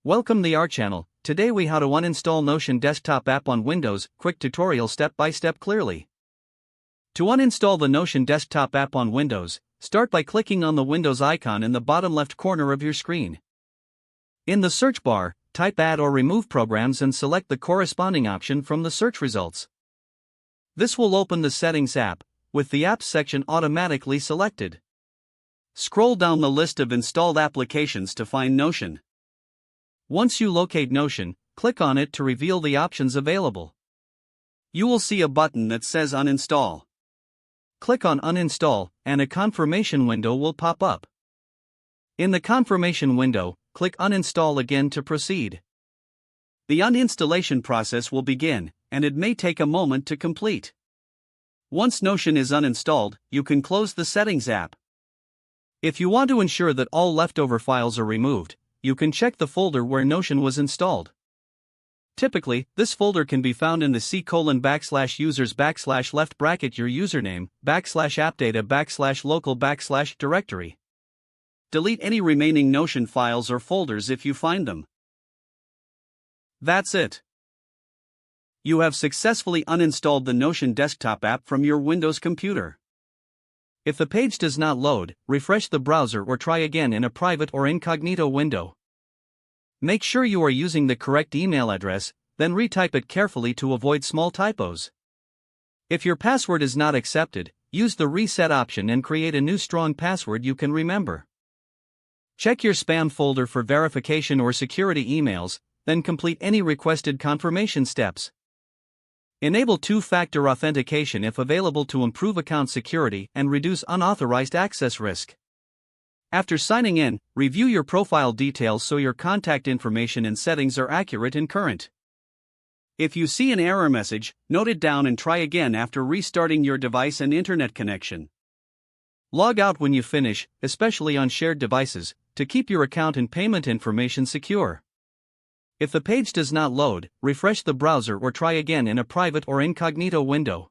Welcome to our channel. Today we how to uninstall Notion desktop app on Windows, quick tutorial step by step clearly. To uninstall the Notion desktop app on Windows, start by clicking on the Windows icon in the bottom left corner of your screen. In the search bar, type Add or Remove Programs and select the corresponding option from the search results. This will open the Settings app, with the Apps section automatically selected. Scroll down the list of installed applications to find Notion. Once you locate Notion, click on it to reveal the options available. You will see a button that says Uninstall. Click on Uninstall, and a confirmation window will pop up. In the confirmation window, click Uninstall again to proceed. The uninstallation process will begin, and it may take a moment to complete. Once Notion is uninstalled, you can close the Settings app. If you want to ensure that all leftover files are removed, you can check the folder where Notion was installed. Typically, this folder can be found in the C:\users\left your username, /appdata /local /directory. Delete any remaining Notion files or folders if you find them. That's it. You have successfully uninstalled the Notion desktop app from your Windows computer. If the page does not load, refresh the browser or try again in a private or incognito window. Make sure you are using the correct email address, then retype it carefully to avoid small typos. If your password is not accepted, use the reset option and create a new strong password you can remember. Check your spam folder for verification or security emails, then complete any requested confirmation steps. Enable two-factor authentication if available to improve account security and reduce unauthorized access risk. After signing in, review your profile details so your contact information and settings are accurate and current. If you see an error message, note it down and try again after restarting your device and internet connection. Log out when you finish, especially on shared devices, to keep your account and payment information secure. If the page does not load, refresh the browser or try again in a private or incognito window.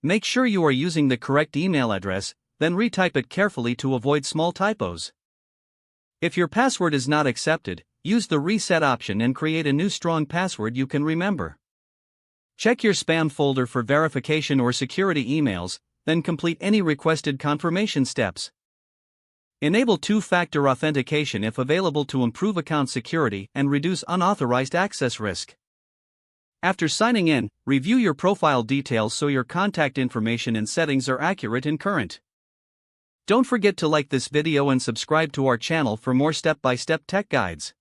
Make sure you are using the correct email address, then retype it carefully to avoid small typos. If your password is not accepted, use the reset option and create a new strong password you can remember. Check your spam folder for verification or security emails, then complete any requested confirmation steps. Enable two-factor authentication if available to improve account security and reduce unauthorized access risk. After signing in, review your profile details so your contact information and settings are accurate and current. Don't forget to like this video and subscribe to our channel for more step-by-step tech guides.